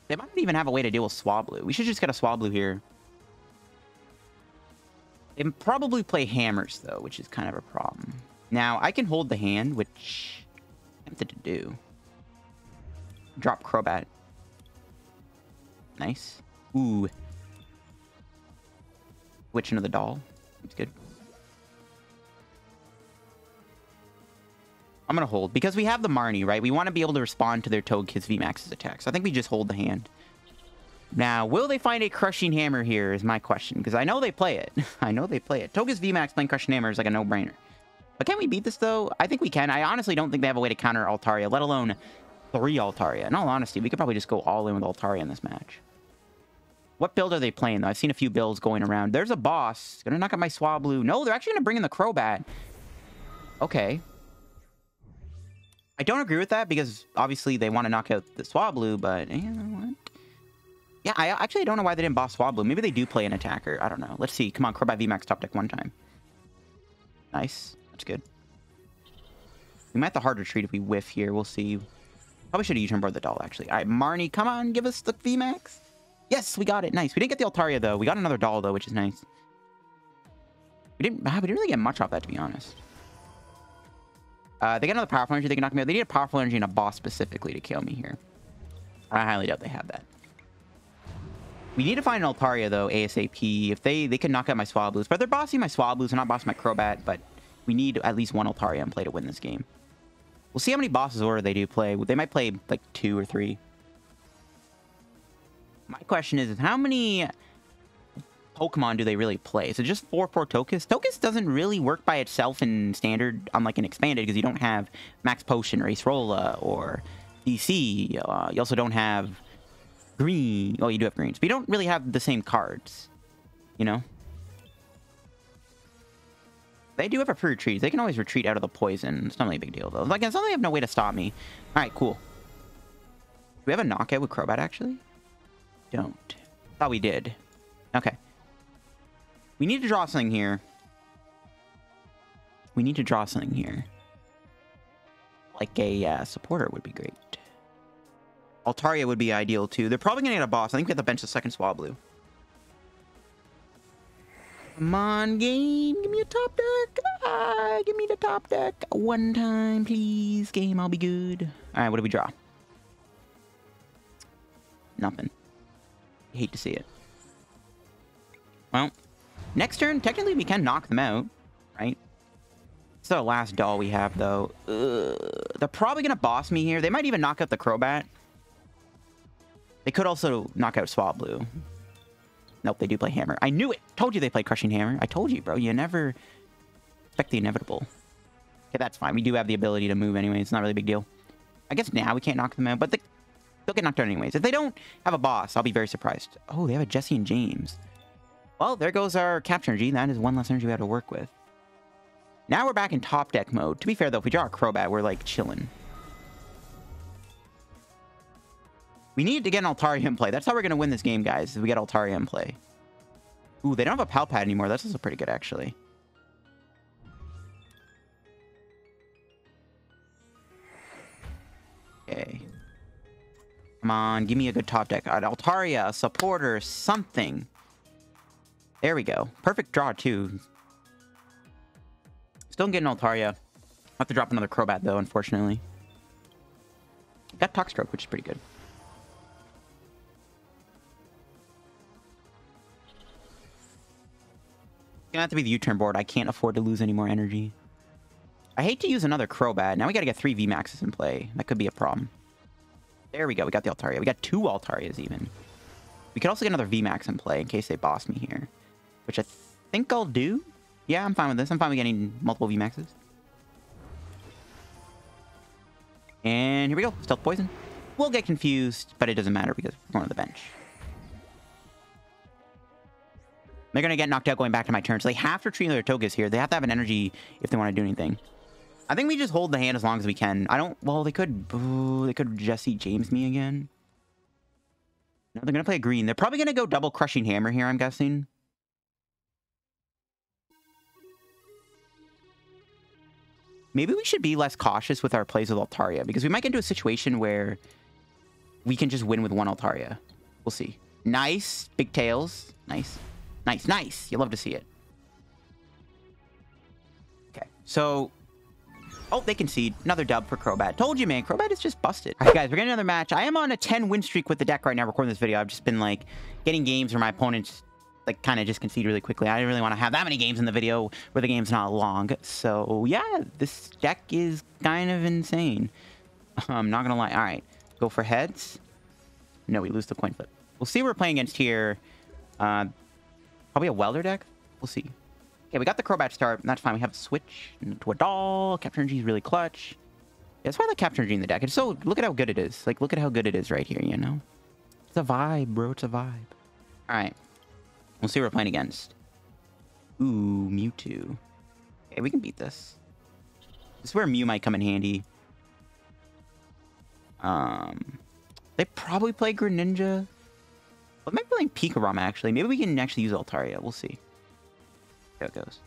they might not even have a way to deal with Swablu. We should just get a Swablu here. They probably play Hammers, though, which is kind of a problem. Now, I can hold the hand, which I'm tempted to do. Drop Crobat. Nice. Ooh. Switch into the doll. That's good. I'm going to hold. Because we have the Marnie, right? We want to be able to respond to their Togekiss VMAX's attack. So I think we just hold the hand. Now, will they find a Crushing Hammer here is my question. Because I know they play it. I know they play it. Togekiss VMAX playing Crushing Hammer is like a no-brainer. But can we beat this, though? I think we can. I honestly don't think they have a way to counter Altaria, let alone 3 Altaria. In all honesty, we could probably just go all in with Altaria in this match. What build are they playing, though? I've seen a few builds going around. There's a boss. Gonna knock out my Swablu. No, they're actually gonna bring in the Crobat. Okay. I don't agree with that because obviously they want to knock out the Swablu, but you know what? Yeah, I actually don't know why they didn't boss Swablu. Maybe they do play an attacker. I don't know. Let's see. Come on, Crobat VMAX top deck one time. Nice. That's good. We might have to hard retreat if we whiff here. We'll see. Probably should have U-Turn Board the doll, actually. All right, Marnie, come on. Give us the VMAX. Yes, we got it. Nice. We didn't get the Altaria, though. We got another doll, though, which is nice. We didn't really get much off that, to be honest. They get another powerful energy. They can knock me out. They need a powerful energy and a boss specifically to kill me here. I highly doubt they have that. We need to find an Altaria, though, ASAP. If they can knock out my Swablus. But they're bossing my Swablus. They're not bossing my Crobat. But we need at least one Altaria in play to win this game. We'll see how many bosses order they do play. They might play, like, 2 or 3. My question is how many Pokemon do they really play? Is it just 4 Tokus? Tokus doesn't really work by itself in Standard, unlike in Expanded, because you don't have Max Potion, Race Rolla, or DC. You also don't have Green. Oh, you do have Greens. But you don't really have the same cards, you know? They do have a pre-retreat. They can always retreat out of the poison. It's not really a big deal, though. Like, as long as they have no way to stop me. All right, cool. Do we have a knockout with Crobat, actually? Don't. Thought we did. Okay. We need to draw something here. We need to draw something here. Like a supporter would be great. Altaria would be ideal, too. They're probably going to get a boss. I think we have to bench the second Swablu. Come on, game. Give me a top deck. Give me the top deck. One time, please. Game, I'll be good. All right, what do we draw? Nothing. I hate to see it. Well, next turn, technically we can knock them out, right? It's our last doll we have, though. They're probably going to boss me here. They might even knock out the Crobat. They could also knock out Swablu. Nope, they do play Hammer. I knew it! Told you they played Crushing Hammer. I told you, bro. You never expect the inevitable. Okay, that's fine. We do have the ability to move anyway. It's not really a big deal. I guess now we can't knock them out, but they'll get knocked out anyways. If they don't have a boss, I'll be very surprised. Oh, they have a Jesse and James. Well, there goes our Capture Energy. That is one less energy we have to work with. Now we're back in top deck mode. To be fair, though, if we draw a Crobat, we're, like, chilling. We need to get an Altaria in play. That's how we're going to win this game, guys, if we get Altaria in play. Ooh, they don't have a Palpad anymore. That's also pretty good, actually. Okay. Come on, give me a good top deck. Altaria, a supporter, something. There we go. Perfect draw, too. Still getting Altaria. I'll have to drop another Crobat, though, unfortunately. Got Toxicroak, which is pretty good. Gonna have to be the U-Turn board. I can't afford to lose any more energy. I hate to use another Crobat. Now we gotta get 3 VMAXs in play. That could be a problem. There we go. We got the Altaria. We got 2 Altarias, even. We could also get another VMAX in play in case they boss me here. Which I think I'll do. Yeah, I'm fine with this. I'm fine with getting multiple VMAXs. And here we go. Stealth Poison. We'll get confused, but it doesn't matter because we're going to the bench. They're going to get knocked out going back to my turn. So they have to retreat their Togas here. They have to have an energy if they want to do anything. I think we just hold the hand as long as we can. I don't... Well, they could... Ooh, they could Jesse James me again. No, they're going to play a green. They're probably going to go double Crushing Hammer here, I'm guessing. Maybe we should be less cautious with our plays with Altaria. Because we might get into a situation where we can just win with 1 Altaria. We'll see. Nice. Big tails. Nice. Nice, nice. You love to see it. Okay, so... Oh, they concede. Another dub for Crobat. Told you, man. Crobat is just busted. All right, guys, we're getting another match. I am on a 10-win streak with the deck right now recording this video. I've just been, like, getting games where my opponents, like, kind of just concede really quickly. I didn't really want to have that many games in the video where the game's not long. So, yeah, this deck is kind of insane. I'm not going to lie. All right, go for heads. No, we lose the coin flip. We'll see what we're playing against here. Probably a welder deck? We'll see. Okay, we got the Crobat start. That's fine. We have a switch into a doll. Capture Energy is really clutch. That's why I like Capture Energy in the deck. It's so, look at how good it is. Like, look at how good it is right here, you know? It's a vibe, bro. It's a vibe. All right. We'll see what we're playing against. Ooh, Mewtwo. Okay, we can beat this. This is where Mew might come in handy. They probably play Greninja. But maybe playing Pikarom, actually. Maybe we can actually use Altaria. We'll see. There it goes.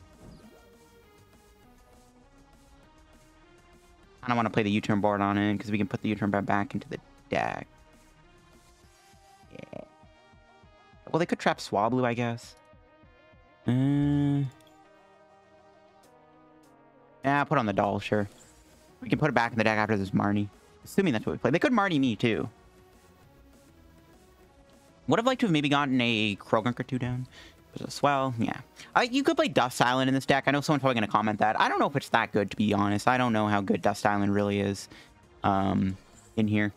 I don't want to play the U-Turn Board on it, because we can put the U-Turn Board back into the deck. Yeah. Well, they could trap Swablu, I guess. Yeah, I'll put on the doll, sure. We can put it back in the deck after this Marnie. Assuming that's what we play. They could Marnie me, too. Would have liked to have maybe gotten a Croagunk or two down. Well, yeah. You could play Dust Island in this deck. I know someone's probably going to comment that. I don't know if it's that good, to be honest. I don't know how good Dust Island really is in here.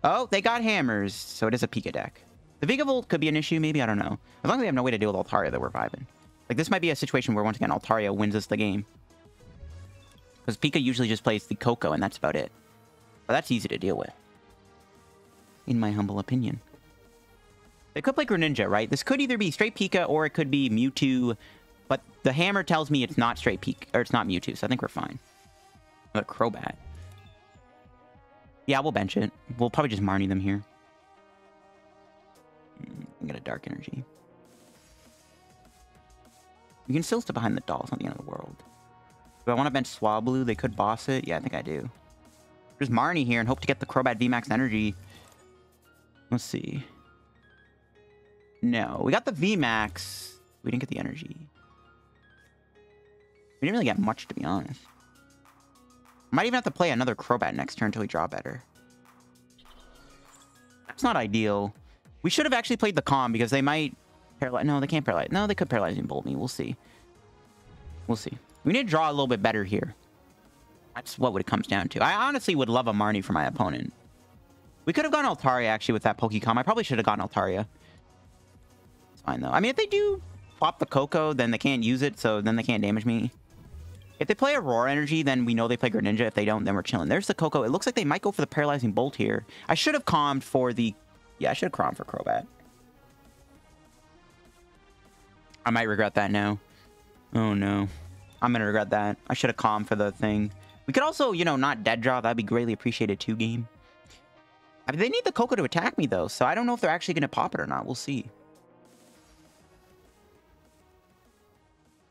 Oh, they got hammers, so it is a Pika deck. The Vigavolt could be an issue, maybe. I don't know. As long as we have no way to deal with Altaria, that we're vibing. Like, this might be a situation where, once again, Altaria wins us the game. Because Pika usually just plays the Coco, and that's about it. But that's easy to deal with. In my humble opinion. They could play Greninja, right? This could either be straight Pika, or it could be Mewtwo. But the hammer tells me it's not straight Pika, or it's not Mewtwo, so I think we're fine. But Crobat. Yeah, we'll bench it. We'll probably just Marnie them here. Get a Dark Energy. You can still stay behind the doll. It's not the end of the world. Do I want to bench Swablu? They could boss it. Yeah, I think I do. Just Marnie here and hope to get the Crobat VMAX Energy. Let's see. No, we got the VMAX. We didn't get the energy. We didn't really get much, to be honest. Might even have to play another Crobat next turn until we draw better. That's not ideal. We should have actually played the Calm because they might paralyze. No, they can't paralyze. No, they could paralyze and bolt me. We'll see. We'll see. We need to draw a little bit better here. That's what it comes down to. I honestly would love a Marnie for my opponent. We could have gone Altaria, actually, with that Pokecom. I probably should have gone Altaria. It's fine, though. I mean, if they do pop the Coco, then they can't use it, so then they can't damage me. If they play Aurora Energy, then we know they play Greninja. If they don't, then we're chilling. There's the Coco. It looks like they might go for the Paralyzing Bolt here. I should have calmed for the... Yeah, I should have calmed for Crobat. I might regret that now. Oh, no. I'm going to regret that. I should have calmed for the thing. We could also, you know, not dead draw. That'd be greatly appreciated too, game. I mean, they need the Coco to attack me, though, so I don't know if they're actually going to pop it or not. We'll see.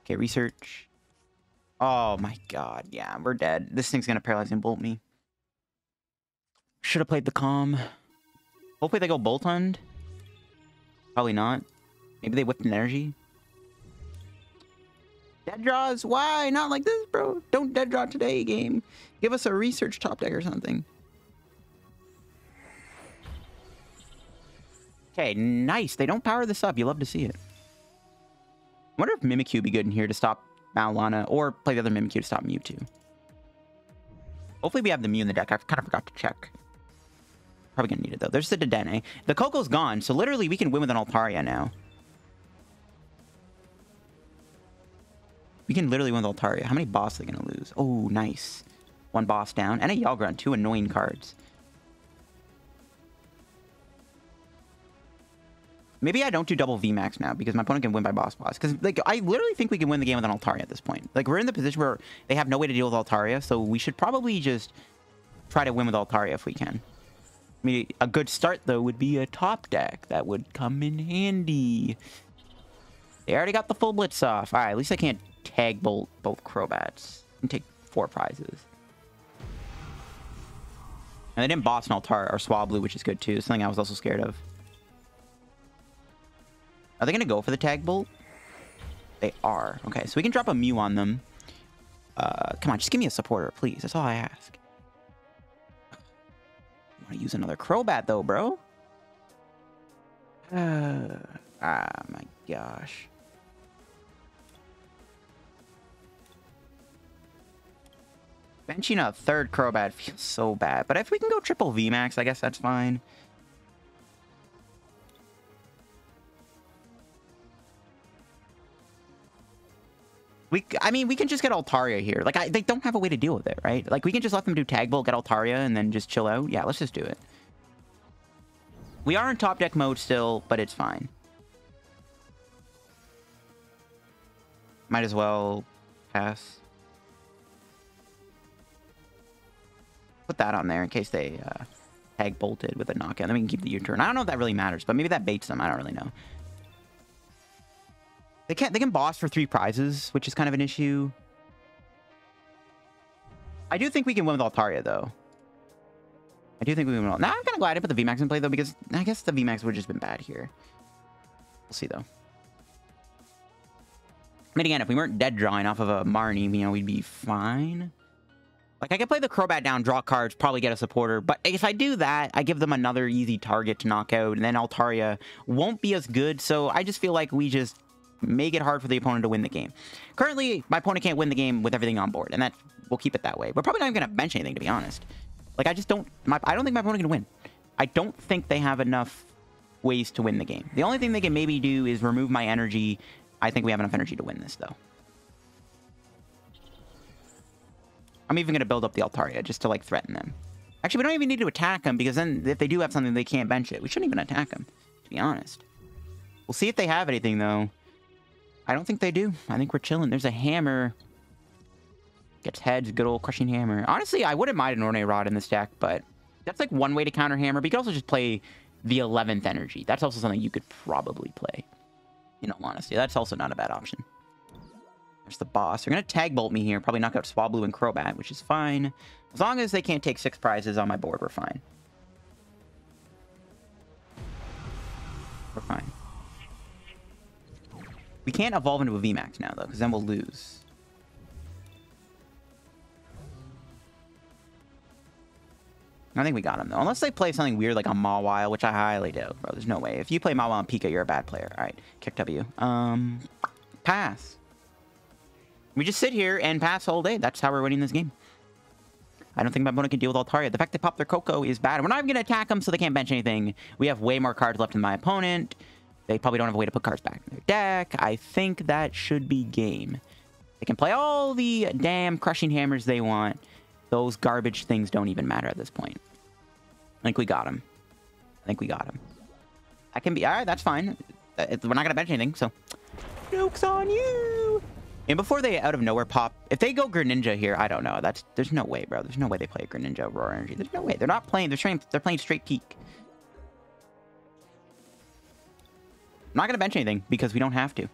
Okay, research. Oh, my God. Yeah, we're dead. This thing's going to paralyze and bolt me. Should have played the Calm. Hopefully they go Bolt Hunt. Probably not. Maybe they whipped an energy. Dead draws? Why? Not like this, bro. Don't dead draw today, game. Give us a research top deck or something. Okay, nice. They don't power this up. You love to see it. I wonder if Mimikyu would be good in here to stop Maulana, or play the other Mimikyu to stop Mewtwo. Hopefully we have the Mew in the deck. I kind of forgot to check. Probably gonna need it, though. There's the Dedenne. The Coco's gone, so literally we can win with an Altaria now. We can literally win with Altaria. How many boss are they gonna lose? Oh, nice. One boss down. And a Yalgrunt. Two annoying cards. Maybe I don't do double VMAX now, because my opponent can win by boss. Because, like, I literally think we can win the game with an Altaria at this point. Like, we're in the position where they have no way to deal with Altaria, so we should probably just try to win with Altaria if we can. I mean, a good start, though, would be a top deck. That would come in handy. They already got the full Blitz off. All right, at least I can't tag bolt both Crobats and take 4 prizes. And they didn't boss an Altaria or Swablu, which is good, too. Something I was also scared of. Are they going to go for the tag bolt? They are. Okay, so we can drop a Mew on them. Come on, just give me a supporter, please. That's all I ask. I want to use another Crobat, though, bro. Ah, my gosh. Benching a third Crobat feels so bad. But if we can go triple VMAX, I guess that's fine. I mean, we can just get Altaria here. Like, they don't have a way to deal with it, right? Like, we can just let them do Tag Bolt, get Altaria, and then just chill out. Yeah, let's just do it. We are in top deck mode still, but it's fine. Might as well pass. Put that on there in case they Tag Bolted with a knockout. Then we can keep the U-Turn. I don't know if that really matters, but maybe that baits them. I don't really know. They can boss for 3 prizes, which is kind of an issue. I do think we can win with Altaria, though. I do think we can win. Now, I'm kind of glad I put the VMAX in play, though, because I guess the VMAX would have just been bad here. We'll see, though. I mean, again, if we weren't dead drawing off of a Marnie, you know, we'd be fine. Like, I could play the Crobat down, draw cards, probably get a supporter. But if I do that, I give them another easy target to knock out, and then Altaria won't be as good. So I just feel like we just make it hard for the opponent to win the game. Currently, my opponent can't win the game with everything on board, and that we'll keep it that way. We're probably not even going to bench anything, to be honest. Like, I just don't... I don't think my opponent can win. I don't think they have enough ways to win the game. The only thing they can maybe do is remove my energy. I think we have enough energy to win this, though. I'm even going to build up the Altaria just to, like, threaten them. Actually, we don't even need to attack them, because then if they do have something, they can't bench it. We shouldn't even attack them, to be honest. We'll see if they have anything, though. I don't think they do. I think we're chilling. There's a hammer. Gets heads. Good old crushing hammer. Honestly, I wouldn't mind an Ornate Rod in this deck, but that's like one way to counter hammer. But you could also just play the 11th energy. That's also something you could probably play. In all honesty, that's also not a bad option. There's the boss. They're going to Tag Bolt me here. Probably knock out Swablu and Crobat, which is fine. As long as they can't take 6 prizes on my board, we're fine. We're fine. We can't evolve into a VMAX now, though, because then we'll lose. I think we got him, though. Unless they play something weird like a Mawile, which I highly doubt, bro. There's no way. If you play Mawile and Pika, you're a bad player. All right. Kick W. Pass. We just sit here and pass all day. That's how we're winning this game. I don't think my opponent can deal with Altaria. The fact they pop their Coco is bad. We're not even going to attack them, so they can't bench anything. We have way more cards left than my opponent. They probably don't have a way to put cards back in their deck. I think that should be game. They can play all the damn crushing hammers they want. Those garbage things don't even matter at this point. I think we got him. I think we got him. I can be... All right, that's fine. We're not going to bench anything, so... Joke's on you! And before they out of nowhere pop... If they go Greninja here, I don't know. There's no way, bro. There's no way they play a Greninja Roar Energy. There's no way. They're not playing... They're playing straight Peak. I'm not going to bench anything because we don't have to.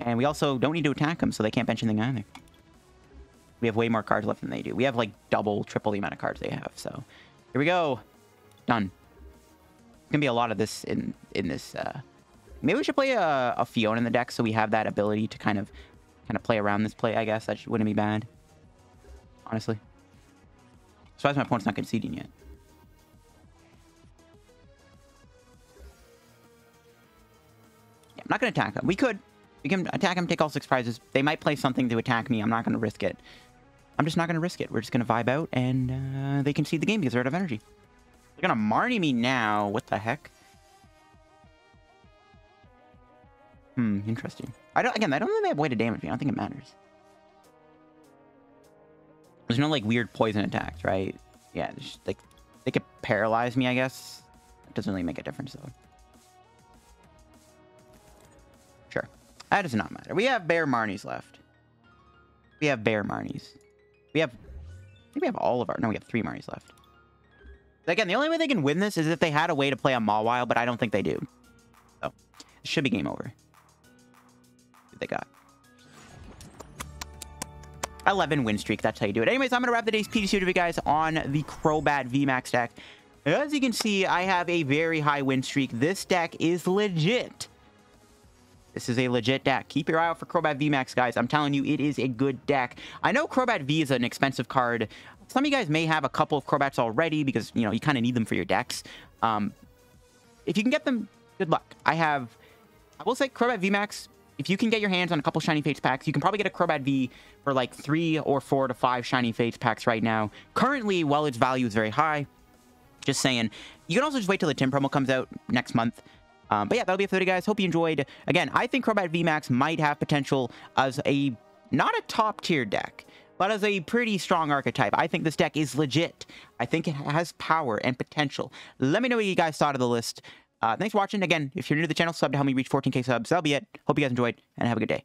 And we also don't need to attack them, so they can't bench anything either. We have way more cards left than they do. We have like double, triple the amount of cards they have. So here we go. Done. There's going to be a lot of this in this. Maybe we should play a Fiona in the deck so we have that ability to kind of play around this play, I guess. That wouldn't be bad. Honestly. As far as my opponent's not conceding yet. Yeah, I'm not going to attack them. We can attack them, take all 6 prizes. They might play something to attack me. I'm not going to risk it. I'm just not going to risk it. We're just going to vibe out, and they concede the game because they're out of energy. They're going to Marnie me now. What the heck? Interesting. I don't think they have a way to damage me. I don't think it matters. There's no, like, weird poison attacks, right? Yeah, just, like, they could paralyze me, I guess. It doesn't really make a difference, though. Sure. That does not matter. We have Bear Marnies left. We have Bear Marnies. I think we have all of our... No, we have 3 Marnies left. Again, the only way they can win this is if they had a way to play a Mawile, but I don't think they do. So, it should be game over. What they got? 11 win streak. That's how you do it. Anyways, I'm going to wrap the day's PTCGO video, guys, on the Crobat VMAX deck. As you can see, I have a very high win streak. This deck is legit. This is a legit deck. Keep your eye out for Crobat VMAX, guys. I'm telling you, it is a good deck. I know Crobat V is an expensive card. Some of you guys may have a couple of Crobats already because, you know, you kind of need them for your decks. If you can get them, good luck. I will say Crobat VMAX, if you can get your hands on a couple Shiny Fates packs, you can probably get a Crobat V for like 3 or 4 to 5 Shiny Fates packs right now. Currently, while its value is very high, just saying, you can also just wait till the Tim promo comes out next month. But yeah, that'll be it for the video, guys. Hope you enjoyed. Again, I think Crobat VMAX might have potential as a, not a top tier deck, but as a pretty strong archetype. I think this deck is legit. I think it has power and potential. Let me know what you guys thought of the list. Thanks for watching. Again, if you're new to the channel, sub to help me reach 14K subs. That'll be it. Hope you guys enjoyed, and have a good day.